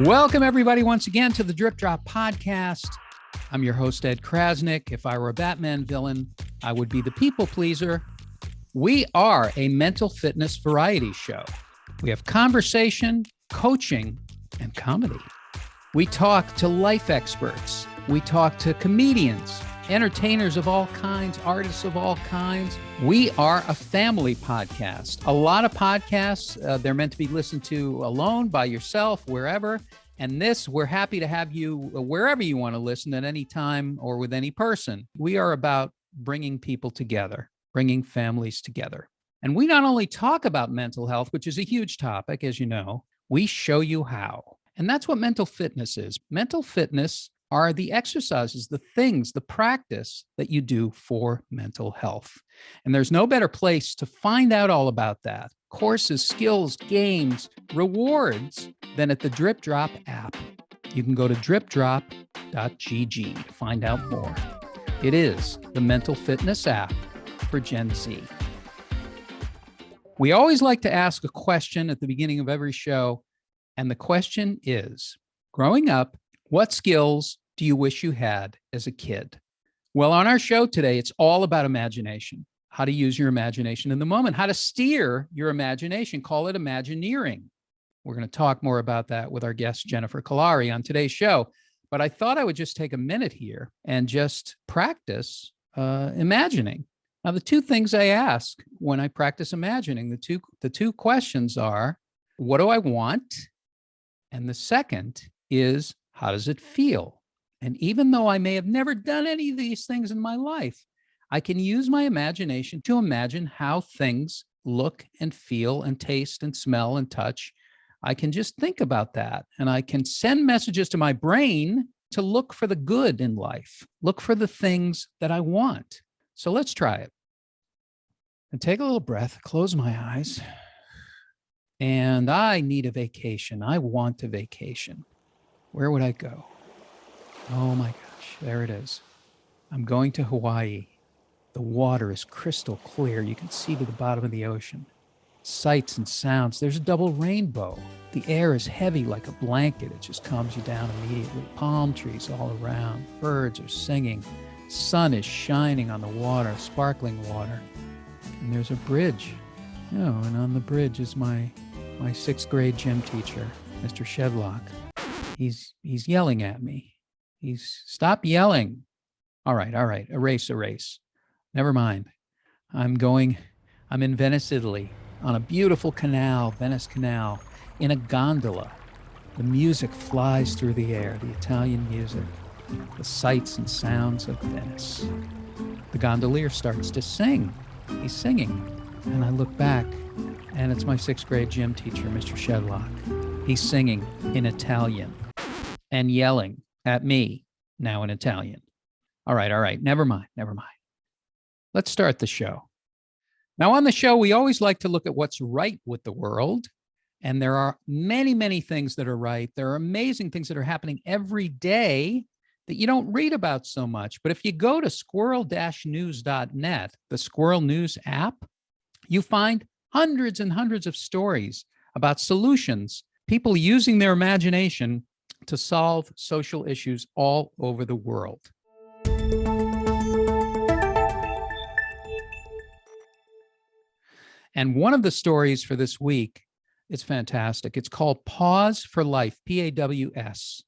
Welcome, everybody, once again to the Drip Drop podcast. I'm your host, Ed Krasnick. If I were a Batman villain, I would be the people pleaser. We are a mental fitness variety show. We have conversation, coaching, and comedy. We talk to life experts. We talk to comedians, entertainers of all kinds, artists of all kinds. We are a family podcast. A lot of podcasts, they're meant to be listened to alone, by yourself, wherever. And this, we're happy to have you wherever you want to listen at any time or with any person. We are about bringing people together, bringing families together. And we not only talk about mental health, which is a huge topic, as you know, we show you how. And that's what mental fitness is. Mental fitness are the exercises, the things, the practice that you do for mental health. And there's no better place to find out all about that. Courses, skills, games, rewards than at the Drip Drop app. You can go to dripdrop.gg to find out more. It is the mental fitness app for Gen Z. We always like to ask a question at the beginning of every show. And the question is, growing up, what skills do you wish you had as a kid? Well, on our show today, it's all about imagination, how to use your imagination in the moment, how to steer your imagination, call it Imagineering. We're going to talk more about that with our guest, Jennifer Kolari, on today's show. But I thought I would just take a minute here and just practice imagining. Now, the two things I ask when I practice imagining, the two questions are, what do I want? And the second is, how does it feel? And even though I may have never done any of these things in my life, I can use my imagination to imagine how things look and feel and taste and smell and touch. I can just think about that. And I can send messages to my brain to look for the good in life, look for the things that I want. So let's try it. And take a little breath, close my eyes. And I need a vacation. I want a vacation. Where would I go? Oh my gosh, there it is. I'm going to Hawaii. The water is crystal clear. You can see to the bottom of the ocean. Sights and sounds. There's a double rainbow. The air is heavy like a blanket. It just calms you down immediately. Palm trees all around. Birds are singing. Sun is shining on the water, sparkling water. And there's a bridge. Oh, and on the bridge is my sixth grade gym teacher, Mr. Shedlock. He's yelling at me. Stop yelling. All right. Erase. Never mind. I'm in Venice, Italy, on a beautiful canal, Venice Canal, in a gondola. The music flies through the air, the Italian music, the sights and sounds of Venice. The gondolier starts to sing. He's singing. And I look back, and it's my sixth grade gym teacher, Mr. Shedlock. He's singing in Italian and yelling at me, now in Italian. All right. Never mind. Let's start the show. Now, on the show, we always like to look at what's right with the world. And there are many, many things that are right. There are amazing things that are happening every day that you don't read about so much. But if you go to squirrel-news.net, the Squirrel News app, you find hundreds and hundreds of stories about solutions, people using their imagination to solve social issues all over the world. And one of the stories for this week is fantastic. It's called Paws for Life, Paws.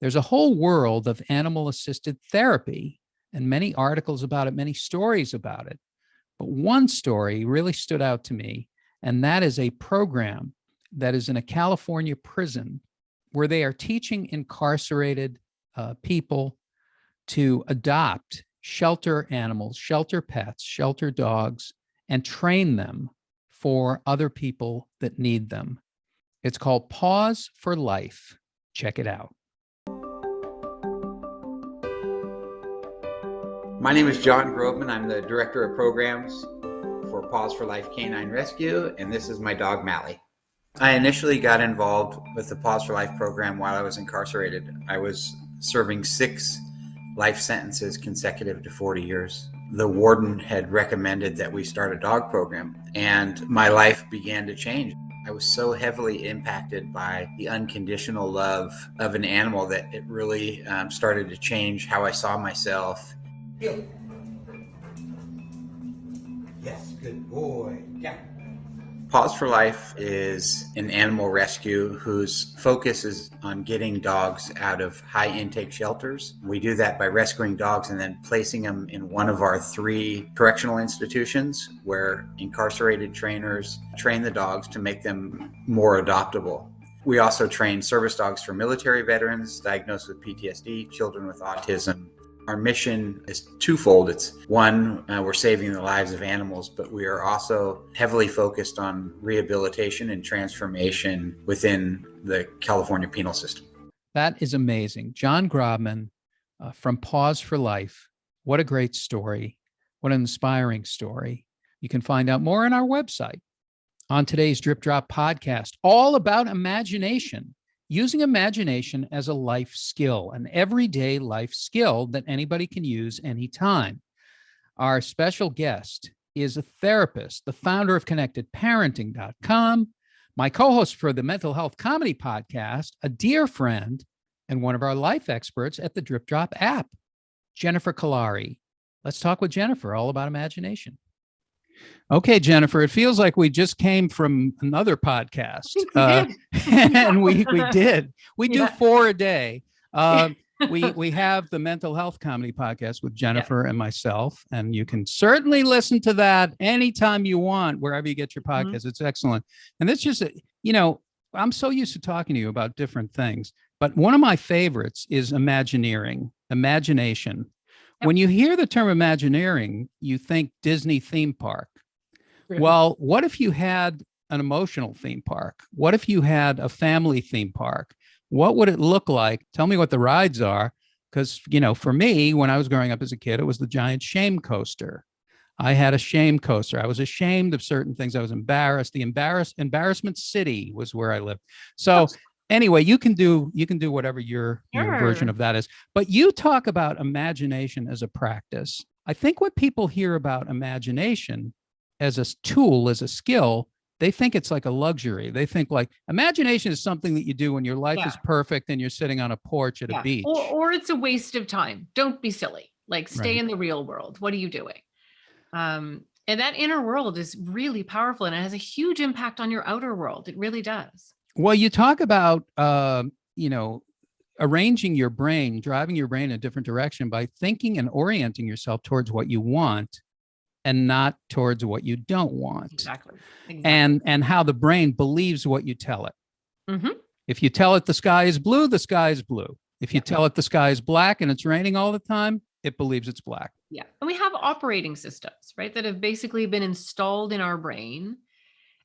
There's a whole world of animal-assisted therapy and many articles about it, many stories about it. But one story really stood out to me, and that is a program that is in a California prison where they are teaching incarcerated people to adopt shelter animals, shelter pets, shelter dogs, and train them for other people that need them. It's called Paws for Life. Check it out. My name is John Groveman. I'm the Director of Programs for Paws for Life Canine Rescue, and this is my dog, Mally. I initially got involved with the Paws for Life program while I was incarcerated. I was serving 6 life sentences consecutive to 40 years. The warden had recommended that we start a dog program, and my life began to change. I was so heavily impacted by the unconditional love of an animal that it really started to change how I saw myself. Heel. Yes, good boy. Yeah. Paws for Life is an animal rescue whose focus is on getting dogs out of high intake shelters. We do that by rescuing dogs and then placing them in one of our 3 correctional institutions where incarcerated trainers train the dogs to make them more adoptable. We also train service dogs for military veterans diagnosed with PTSD, children with autism. Our mission is twofold. It's one, we're saving the lives of animals, but we are also heavily focused on rehabilitation and transformation within the California penal system. That is amazing. John Grobman from Paws for Life. What a great story. What an inspiring story. You can find out more on our website. On today's Drip Drop podcast, all about imagination. Using imagination as a life skill, an everyday life skill that anybody can use anytime. Our special guest is a therapist, the founder of ConnectedParenting.com, my co-host for the Mental Health Comedy Podcast, a dear friend, and one of our life experts at the Drip Drop app, Jennifer Kolari. Let's talk with Jennifer all about imagination. Okay, Jennifer, it feels like we just came from another podcast. And we did. We do 4 a day. We have the Mental Health Comedy Podcast with Jennifer and myself, and you can certainly listen to that anytime you want, wherever you get your podcast. It's excellent. And it's just, I'm so used to talking to you about different things, but one of my favorites is Imagineering, imagination. When you hear the term Imagineering, you think Disney theme park. Really? Well, what if you had an emotional theme park? What if you had a family theme park? What would it look like? Tell me what the rides are. Because, for me, when I was growing up as a kid, it was the giant shame coaster. I had a shame coaster. I was ashamed of certain things. I was embarrassed. The embarrassment city was where I lived. So anyway, you can do whatever your version of that is. But you talk about imagination as a practice. I think what people hear about imagination as a tool, as a skill, they think it's like a luxury. They think like imagination is something that you do when your life is perfect and you're sitting on a porch at a beach. Or it's a waste of time. Don't be silly. Like stay in the real world. What are you doing? And that inner world is really powerful and it has a huge impact on your outer world. It really does. Well, you talk about, arranging your brain, driving your brain in a different direction by thinking and orienting yourself towards what you want and not towards what you don't want. Exactly. And how the brain believes what you tell it. Mm-hmm. If you tell it the sky is blue, the sky is blue. If you tell it the sky is black and it's raining all the time, it believes it's black. Yeah. And we have operating systems, right, that have basically been installed in our brain.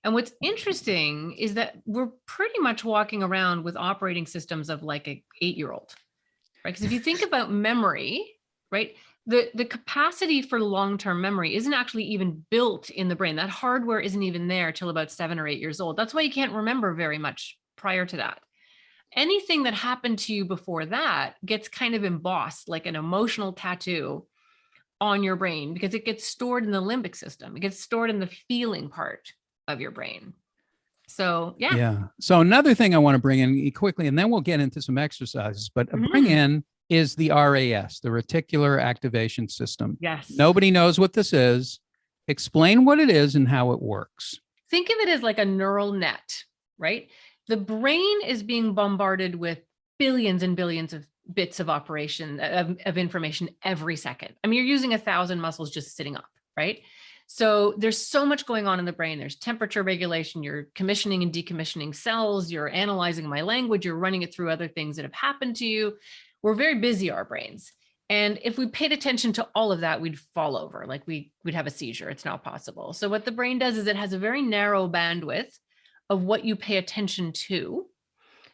And what's interesting is that we're pretty much walking around with operating systems of like an 8-year-old, right? Because if you think about memory, right, the capacity for long-term memory isn't actually even built in the brain. That hardware isn't even there till about 7 or 8 years old. That's why you can't remember very much prior to that. Anything that happened to you before that gets kind of embossed like an emotional tattoo on your brain because it gets stored in the limbic system. It gets stored in the feeling part of your brain. So, yeah. So another thing I want to bring in quickly, and then we'll get into some exercises, but bring in is the RAS, the reticular activation system. Yes. Nobody knows what this is. Explain what it is and how it works. Think of it as like a neural net, right? The brain is being bombarded with billions and billions of bits of operation of information every second. I mean, you're using 1,000 muscles just sitting up, right? So there's so much going on in the brain. There's temperature regulation, you're commissioning and decommissioning cells, you're analyzing my language, you're running it through other things that have happened to you. We're very busy, our brains. And if we paid attention to all of that, we'd fall over, like we'd have a seizure. It's not possible. So what the brain does is it has a very narrow bandwidth of what you pay attention to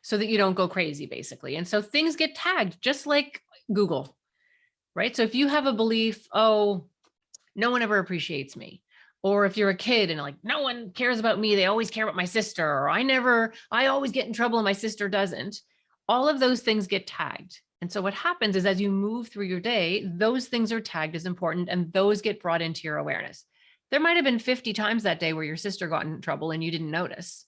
so that you don't go crazy, basically. And so things get tagged just like Google, right? So if you have a belief, oh, no one ever appreciates me. Or if you're a kid and like, no one cares about me, they always care about my sister, or I always get in trouble and my sister doesn't. All of those things get tagged. And so what happens is as you move through your day, those things are tagged as important and those get brought into your awareness. There might've been 50 times that day where your sister got in trouble and you didn't notice.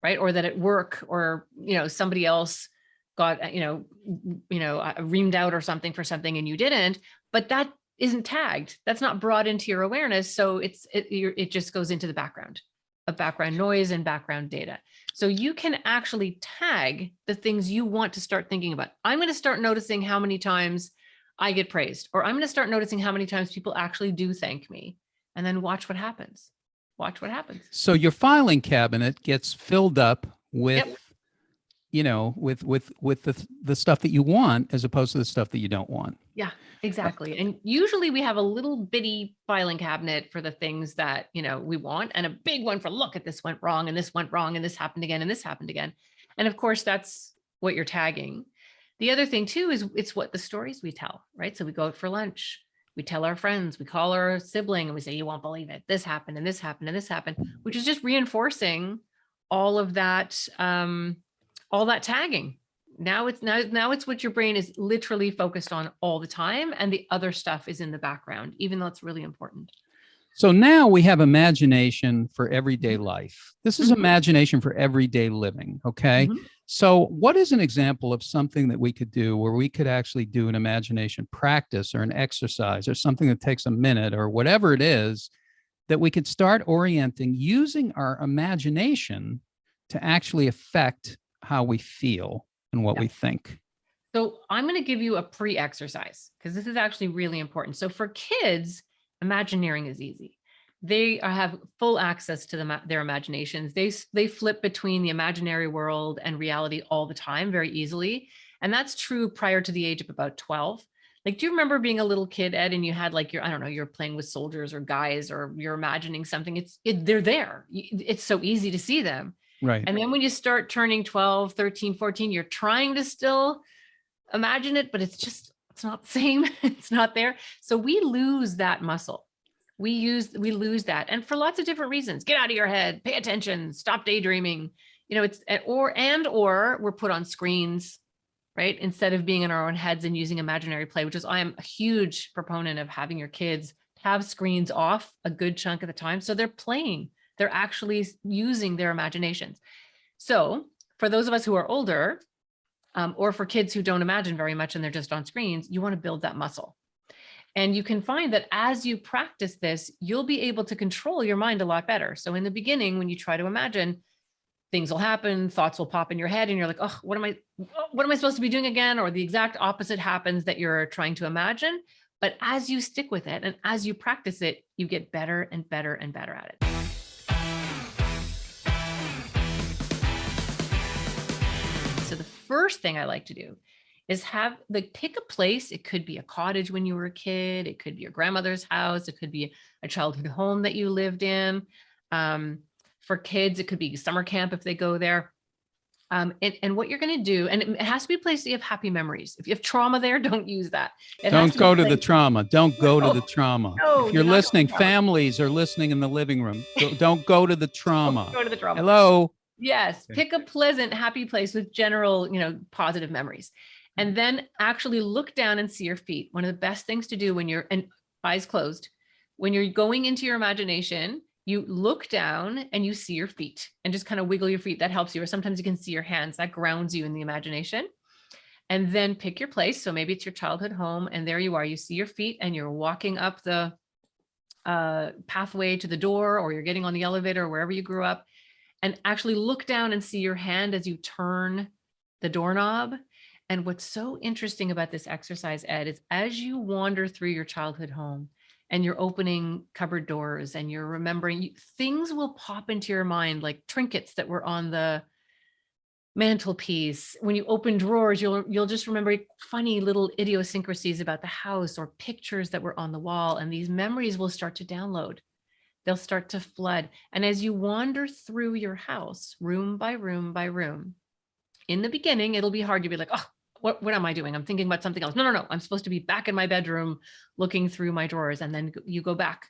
right? Or that at work, or, somebody else got, reamed out or something for something and you didn't, but that isn't tagged. That's not brought into your awareness. So it just goes into the background of background noise and background data. So you can actually tag the things you want to start thinking about. I'm going to start noticing how many times I get praised, or I'm going to start noticing how many times people actually do thank me, and then watch what happens. Watch what happens. So your filing cabinet gets filled up with, Yep. with the stuff that you want, as opposed to the stuff that you don't want. Yeah, exactly. And usually we have a little bitty filing cabinet for the things that, we want, and a big one for, look at this went wrong, and this went wrong, and this happened again, and this happened again. And of course, that's what you're tagging. The other thing too is it's what the stories we tell, right? So we go out for lunch, we tell our friends, we call our sibling, and we say, you won't believe it. This happened, and this happened, and this happened, which is just reinforcing all of that, all that tagging. Now it's what your brain is literally focused on all the time, and the other stuff is in the background, even though it's really important. So now we have imagination for everyday life. This is Mhm. imagination for everyday living. Okay. Mhm. So what is an example of something that we could do where we could actually do an imagination practice or an exercise or something that takes a minute or whatever it is that we could start orienting using our imagination to actually affect how we feel and what Yeah. we think? So I'm going to give you a pre-exercise because this is actually really important. So for kids, Imagineering is easy. They have full access to their imaginations. They flip between the imaginary world and reality all the time very easily. And that's true prior to the age of about 12. Like, do you remember being a little kid, Ed, and you had like I don't know, you're playing with soldiers or guys, or you're imagining something. They're there. It's so easy to see them. Right. And then when you start turning 12, 13, 14, you're trying to still imagine it, but it's not the same. It's not there. So we lose that muscle. We lose that. And for lots of different reasons. Get out of your head, pay attention, stop daydreaming. Or we're put on screens, right? Instead of being in our own heads and using imaginary play, which is, I am a huge proponent of having your kids have screens off a good chunk of the time. So they're playing, they're actually using their imaginations. So for those of us who are older, or for kids who don't imagine very much and they're just on screens, you want to build that muscle. And you can find that as you practice this, you'll be able to control your mind a lot better. So in the beginning, when you try to imagine, things will happen, thoughts will pop in your head, and you're like, oh, what am I supposed to be doing again? Or the exact opposite happens that you're trying to imagine. But as you stick with it and as you practice it, you get better and better and better at it. So the first thing I like to do is pick a place. It could be a cottage when you were a kid. It could be your grandmother's house. It could be a childhood home that you lived in. For kids, it could be summer camp if they go there. And what you're going to do, and it has to be a place that you have happy memories. If you have trauma there, don't use that. Don't go to the trauma. Don't go to the trauma. No, if you're listening, families are listening in the living room. Don't go to the trauma. Don't go to the trauma. Hello. Yes. Pick a pleasant, happy place with general, positive memories. And then actually look down and see your feet. One of the best things to do and eyes closed, when you're going into your imagination, you look down and you see your feet and just kind of wiggle your feet. That helps you. Or sometimes you can see your hands. That grounds you in the imagination. And then pick your place. So maybe it's your childhood home, and there you are. You see your feet and you're walking up the pathway to the door, or you're getting on the elevator or wherever you grew up, and actually look down and see your hand as you turn the doorknob. And what's so interesting about this exercise, Ed, is as you wander through your childhood home and you're opening cupboard doors and you're remembering, things will pop into your mind, like trinkets that were on the mantelpiece. When you open drawers, you'll just remember funny little idiosyncrasies about the house, or pictures that were on the wall. And these memories will start to download. They'll start to flood. And as you wander through your house, room by room by room, in the beginning, it'll be hard to be like, oh, what am I doing? I'm thinking about something else. No. I'm supposed to be back in my bedroom looking through my drawers. And then you go back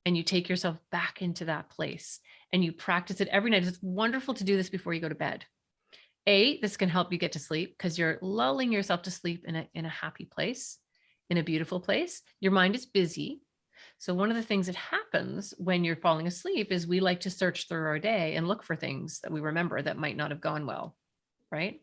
and you take yourself back into that place and you practice it every night. It's wonderful to do this before you go to bed. This can help you get to sleep because you're lulling yourself to sleep in a happy place, in a beautiful place. Your mind is busy. So one of the things that happens when you're falling asleep is we like to search through our day and look for things that we remember that might not have gone well, right?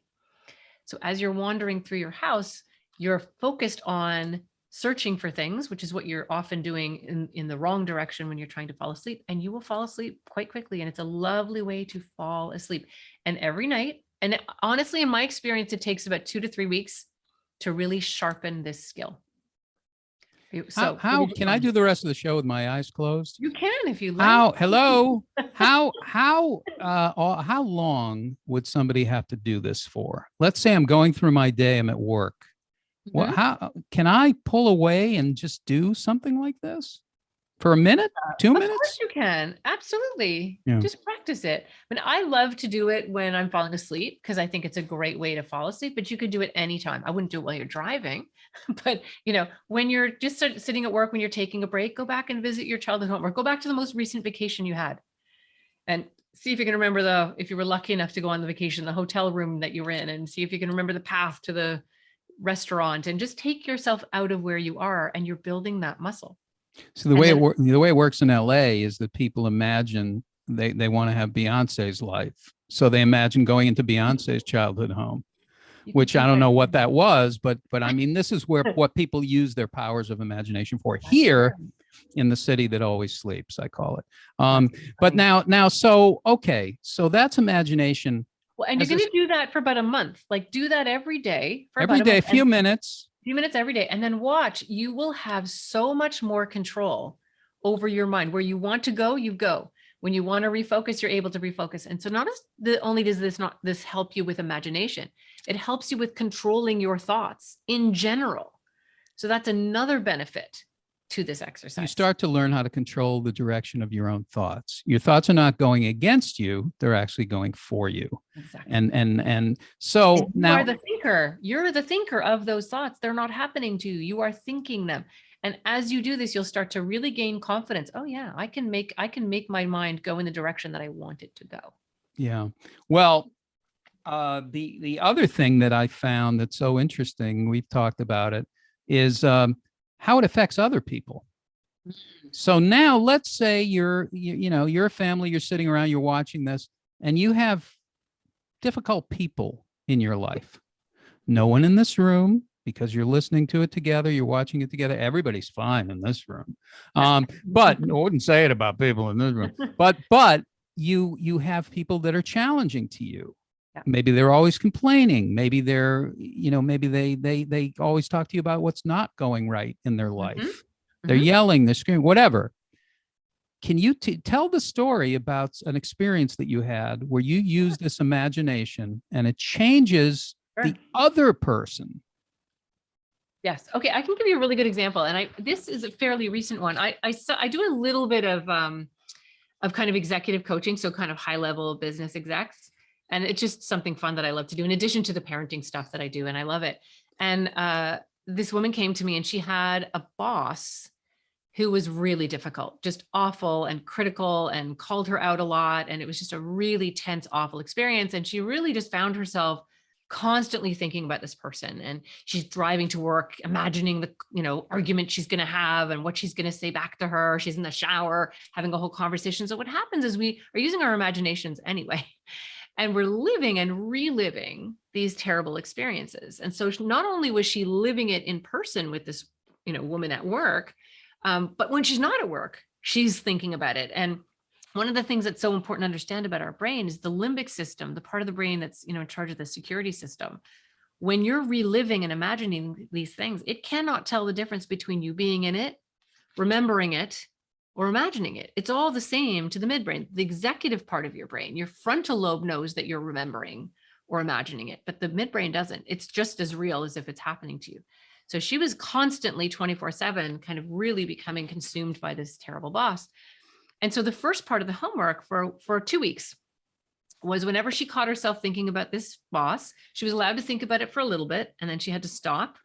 So as you're wandering through your house, you're focused on searching for things, which is what you're often doing in the wrong direction when you're trying to fall asleep, and you will fall asleep quite quickly. And it's a lovely way to fall asleep. And every night, and honestly, in my experience, it takes about 2 to 3 weeks to really sharpen this skill. So How can I do the rest of the show with my eyes closed? You can if you like. Hello? How long would somebody have to do this for? Let's say I'm going through my day, I'm at work. Well, how can I pull away and just do something like this for a minute, 2 minutes? Of course you can. Absolutely. Yeah. Just practice it. I mean, I love to do it when I'm falling asleep because I think it's a great way to fall asleep, but you could do it anytime. I wouldn't do it while you're driving, but when you're just sitting at work, when you're taking a break, go back and visit your childhood home or go back to the most recent vacation you had and see if you can remember if you were lucky enough to go on the vacation, the hotel room that you were in, and see if you can remember the path to the restaurant, and just take yourself out of where you are, and you're building that muscle. So the way it works in LA is that people imagine they want to have Beyonce's life. So they imagine going into Beyonce's childhood home, which I don't know what that was, but I mean, this is what people use their powers of imagination for here in the city that always sleeps, I call it. But now, so that's imagination. Well, and you're going to do that for about a month. Like do that every day. A few minutes. A few minutes every day. And then watch, you will have so much more control over your mind. Where you want to go, you go. When you want to refocus, you're able to refocus. And so not only does this help you with imagination, it helps you with controlling your thoughts in general. So that's another benefit to this exercise. You start to learn how to control the direction of your own thoughts. Your thoughts are not going against you, they're actually going for you. Exactly. And so now you are the thinker. You're the thinker of those thoughts. They're not happening to you. You are thinking them. And as you do this, you'll start to really gain confidence. Oh yeah, I can make my mind go in the direction that I want it to go. Yeah. Well, the other thing that I found that's so interesting, we've talked about it, is how it affects other people. So now let's say you're a family, you're sitting around, you're watching this, and you have difficult people in your life. No one in this room, because you're listening to it together, you're watching it together. Everybody's fine in this room. But I wouldn't say it about people in this room. But you have people that are challenging to you. Yeah. Maybe they're always complaining. Maybe maybe they always talk to you about what's not going right in their life. Mm-hmm. They're yelling, they're screaming, whatever. Can you tell the story about an experience that you had where you use this imagination and it changes the other person? Yes. Okay. I can give you a really good example. And this is a fairly recent one. I do a little bit of kind of executive coaching. So kind of high level business execs. And it's just something fun that I love to do in addition to the parenting stuff that I do. And I love it. And this woman came to me and she had a boss who was really difficult, just awful and critical, and called her out a lot. And it was just a really tense, awful experience. And she really just found herself constantly thinking about this person, and she's driving to work, imagining the, argument she's going to have and what she's going to say back to her. She's in the shower having a whole conversation. So what happens is we are using our imaginations anyway, and we're living and reliving these terrible experiences. And so not only was she living it in person with this, woman at work, but when she's not at work, she's thinking about it. And one of the things that's so important to understand about our brain is the limbic system, the part of the brain that's, in charge of the security system. When you're reliving and imagining these things, it cannot tell the difference between you being in it, remembering it, or imagining it. It's all the same to the midbrain, the executive part of your brain. Your frontal lobe knows that you're remembering or imagining it, but the midbrain doesn't. It's just as real as if it's happening to you. So she was constantly 24/7 kind of really becoming consumed by this terrible boss. And so the first part of the homework for 2 weeks was whenever she caught herself thinking about this boss, she was allowed to think about it for a little bit, and then she had to stop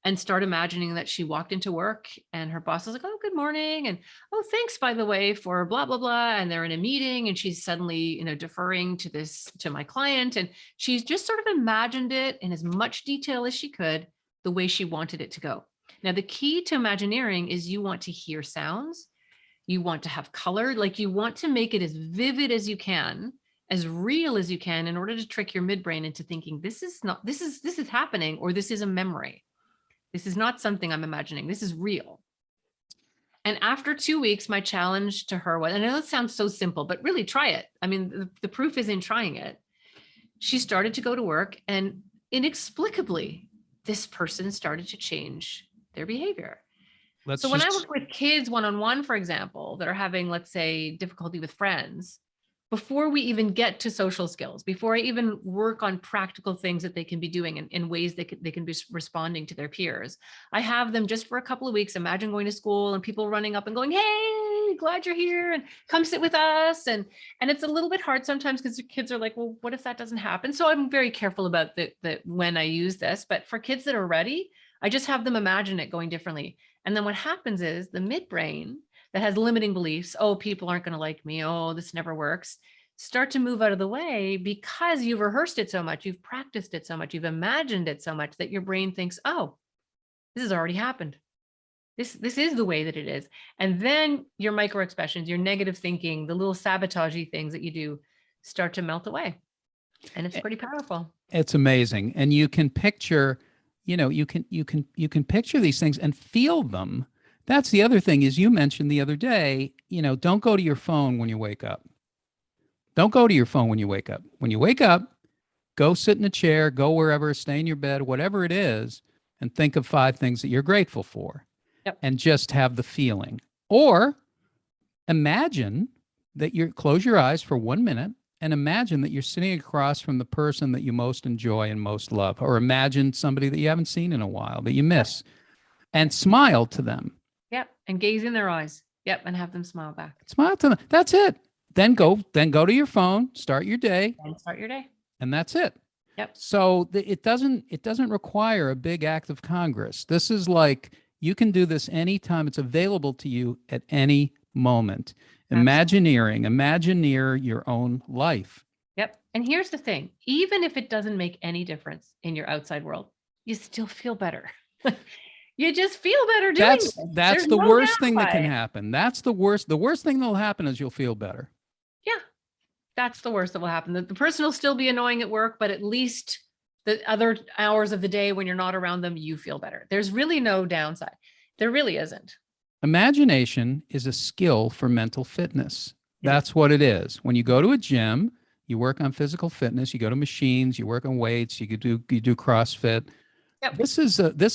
and start imagining that she walked into work and her boss was like, "Oh, good morning." And, "Oh, thanks, by the way, for blah, blah, blah." And they're in a meeting and she's suddenly, deferring to my client. And she's just sort of imagined it in as much detail as she could, the way she wanted it to go. Now, the key to Imagineering is you want to hear sounds. You want to have color, like you want to make it as vivid as you can, as real as you can, in order to trick your midbrain into thinking this is happening, or this is a memory. This is not something I'm imagining. This is real. And after 2 weeks, my challenge to her was, and I know it sounds so simple, but really try it. I mean, the proof is in trying it. She started to go to work, and inexplicably, this person started to change their behavior. So when I work with kids one-on-one, for example, that are having, let's say, difficulty with friends, before we even get to social skills, before I even work on practical things that they can be doing in ways they can be responding to their peers, I have them just for a couple of weeks. Imagine going to school and people running up and going, "Hey, glad you're here, and come sit with us." And it's a little bit hard sometimes because the kids are like, "Well, what if that doesn't happen?" So I'm very careful about the when I use this. But for kids that are ready, I just have them imagine it going differently. And then what happens is the midbrain that has limiting beliefs, oh, people aren't going to like me, oh, this never works, start to move out of the way, because you've rehearsed it so much, you've practiced it so much, you've imagined it so much that your brain thinks, oh, this has already happened. This is the way that it is. And then your micro expressions, your negative thinking, the little sabotagey things that you do start to melt away. And it's pretty powerful. It's amazing. And you can picture, you can picture these things and feel them. That's the other thing, is you mentioned the other day, don't go to your phone when you wake up. Don't go to your phone when you wake up. When you wake up, go sit in a chair, go wherever, stay in your bed, whatever it is, and think of 5 things that you're grateful for. Yep. And just have the feeling. Or imagine that close your eyes for 1 minute and imagine that you're sitting across from the person that you most enjoy and most love, or imagine somebody that you haven't seen in a while that you miss, and smile to them. Yep. And gaze in their eyes. Yep. And have them smile back. Smile to them. That's it. Then go to your phone, start your day. And start your day. And that's it. Yep. So it doesn't require a big act of Congress. This is like, you can do this anytime. It's available to you at any moment. Imagineering, Imagineer your own life. Yep. And here's the thing, even if it doesn't make any difference in your outside world, you still feel better. You just feel better doing it. That's the worst thing that can happen. That's the worst. The worst thing that'll happen is you'll feel better. Yeah. That's the worst that will happen. The person will still be annoying at work, but at least the other hours of the day when you're not around them, you feel better. There's really no downside. There really isn't. Imagination is a skill for mental fitness. That's what it is. When you go to a gym, you work on physical fitness, you go to machines, you work on weights, you do CrossFit. Yep. This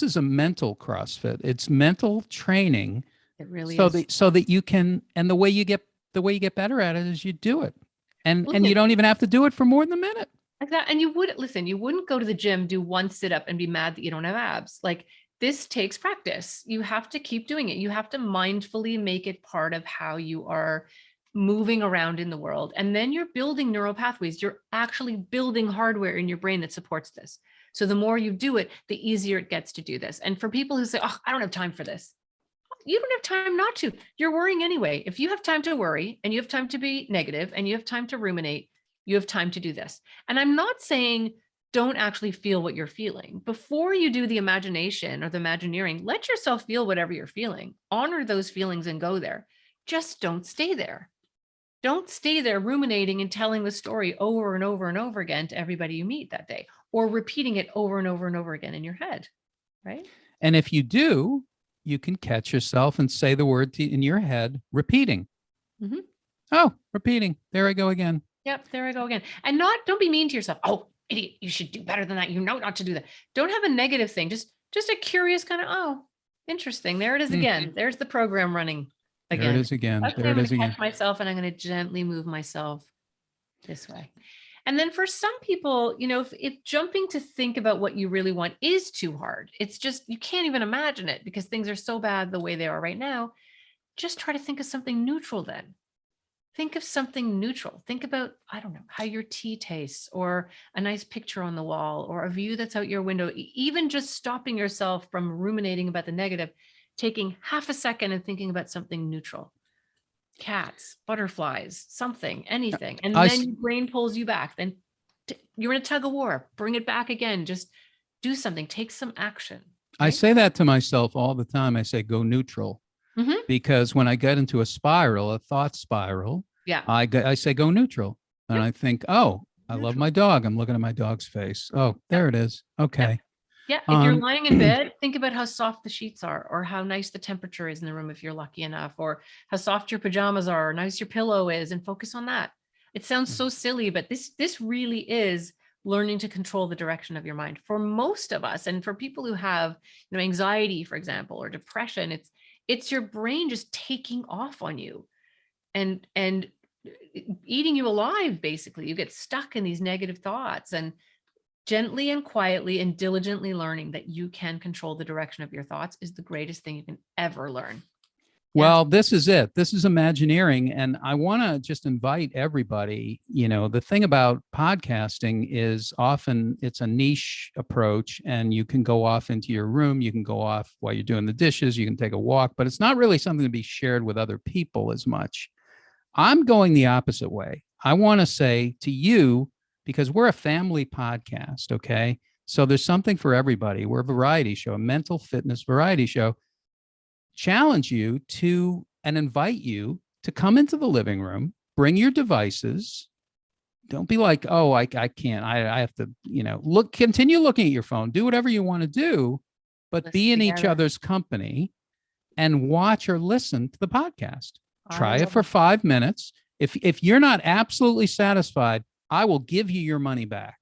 is a mental CrossFit. It's mental training. It really is. So that you can, and the way you get better at it is you do it. And you don't even have to do it for more than a minute. Exactly. And you wouldn't go to the gym, do one sit up and be mad that you don't have abs. Like, this takes practice. You have to keep doing it. You have to mindfully make it part of how you are moving around in the world. And then you're building neural pathways. You're actually building hardware in your brain that supports this. So the more you do it, the easier it gets to do this. And for people who say, oh, I don't have time for this, you don't have time not to. You're worrying anyway. If you have time to worry, and you have time to be negative, and you have time to ruminate, you have time to do this. And I'm not saying don't actually feel what you're feeling. Before you do the imagination or the Imagineering, let yourself feel whatever you're feeling. Honor those feelings and go there. Just don't stay there. Don't stay there ruminating and telling the story over and over and over again to everybody you meet that day, or repeating it over and over and over again in your head, right? And if you do, you can catch yourself and say the word in your head, repeating. Mm-hmm. Oh, repeating. There I go again. Yep, there I go again. And don't be mean to yourself. Oh, idiot, you should do better than that. You know not to do that. Don't have a negative thing. Just a curious kind of, oh, interesting. There it is again. There's the program running again. There it is again. Okay, there it is again. Catch myself, and I'm going to gently move myself this way. And then for some people, if jumping to think about what you really want is too hard, it's just, you can't even imagine it because things are so bad the way they are right now. Just try to think of something neutral then. Think of something neutral. Think about, I don't know, how your tea tastes, or a nice picture on the wall, or a view that's out your window. Even just stopping yourself from ruminating about the negative, taking half a second and thinking about something neutral. Cats, butterflies, something, anything. And then your brain pulls you back. Then you're in a tug of war. Bring it back again. Just do something. Take some action. I say that to myself all the time. I say, go neutral. Because when I get into a spiral, a thought spiral, I say, go neutral. And I think, oh, I love my dog. I'm looking at my dog's face. Oh, there it is. Okay. Yeah. If you're lying in bed, think about how soft the sheets are, or how nice the temperature is in the room if you're lucky enough, or how soft your pajamas are, or nice your pillow is, and focus on that. It sounds so silly, but this really is learning to control the direction of your mind for most of us. And for people who have, anxiety, for example, or depression, it's your brain just taking off on you and eating you alive. Basically, you get stuck in these negative thoughts, and gently and quietly and diligently learning that you can control the direction of your thoughts is the greatest thing you can ever learn. Well, this is it. This is Imagineering. And I want to just invite everybody, the thing about podcasting is often it's a niche approach, and you can go off into your room. You can go off while you're doing the dishes. You can take a walk, but it's not really something to be shared with other people as much. I'm going the opposite way. I want to say to you, because we're a family podcast, okay? So there's something for everybody. We're a variety show, a mental fitness variety show. Challenge you to and invite you to come into the living room, bring your devices. Don't be like, oh, I can't. I have to, continue looking at your phone. Do whatever you want to do, but Let's be in each other's company and watch or listen to the podcast. Try it for 5 minutes. If you're not absolutely satisfied, I will give you your money back.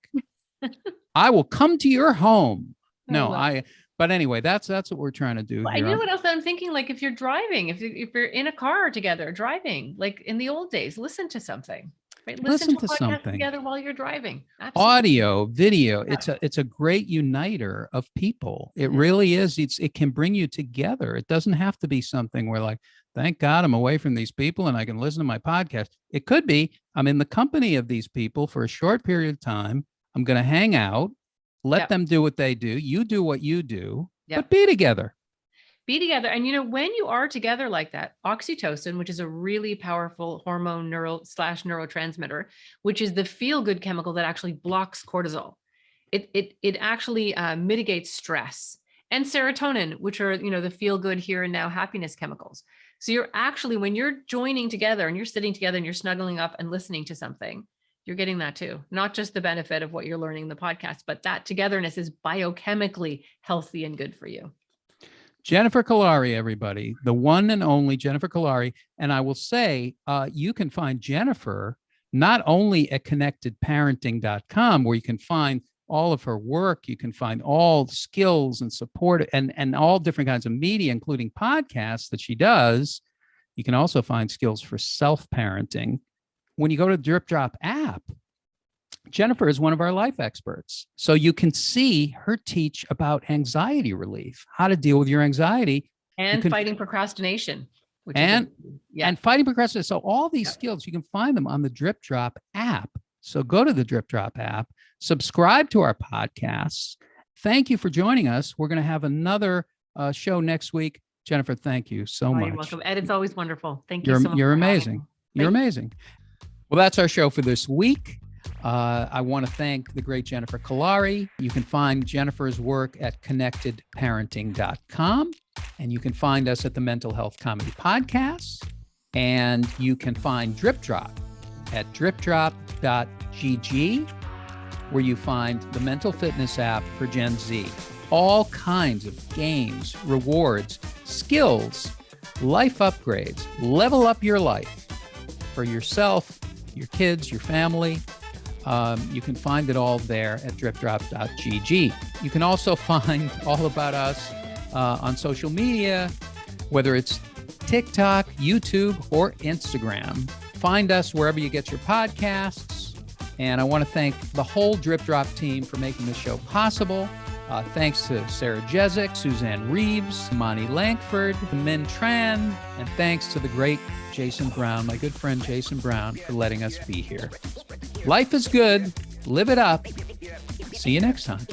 I will come to your home. But anyway, that's what we're trying to do. Well, you know what else I'm thinking? Like if you're driving, if you're in a car together driving, like in the old days, listen to something. Right? Listen to something together while you're driving. Absolutely. Audio, video. It's a great uniter of people. It really is. It can bring you together. It doesn't have to be something where like, thank God I'm away from these people and I can listen to my podcast. It could be I'm in the company of these people for a short period of time. I'm going to hang out, let them do what they do. You do what you do, but be together. Be together. And when you are together like that, oxytocin, which is a really powerful hormone neurotransmitter, which is the feel-good chemical that actually blocks cortisol. It actually mitigates stress. And serotonin, which are, the feel-good here and now happiness chemicals. So you're actually, when you're joining together and you're sitting together and you're snuggling up and listening to something, you're getting that too. Not just the benefit of what you're learning in the podcast, but that togetherness is biochemically healthy and good for you. Jennifer Kolari, everybody, the one and only Jennifer Kolari. And I will say, you can find Jennifer not only at connectedparenting.com, where you can find all of her work, you can find all the skills and support and all different kinds of media, including podcasts that she does. You can also find skills for self-parenting. When you go to the dripdrop app, Jennifer is one of our life experts. So you can see her teach about anxiety relief, how to deal with your anxiety. And fighting procrastination. And fighting procrastination. So all these skills, you can find them on the dripdrop app. So go to the dripdrop app, subscribe to our podcasts. Thank you for joining us. We're going to have another show next week. Jennifer, thank you so much. You're welcome. Ed, it's always wonderful. Thank you so much. You're amazing. You're amazing. Well, that's our show for this week. I want to thank the great Jennifer Kolari. You can find Jennifer's work at connectedparenting.com, and you can find us at the Mental Health Comedy Podcast, and you can find Dripdrop at dripdrop.gg, where you find the mental fitness app for Gen Z. All kinds of games, rewards, skills, life upgrades, level up your life for yourself, your kids, your family. You can find it all there at dripdrop.gg. You can also find all about us on social media, whether it's TikTok, YouTube, or Instagram. Find us wherever you get your podcasts. And I want to thank the whole Dripdrop team for making this show possible. Thanks to Sarah Jezik, Suzanne Reeves, Monty Langford, Min Tran, and thanks to the great Jason Brown, my good friend Jason Brown, for letting us be here. Life is good. Live it up. See you next time.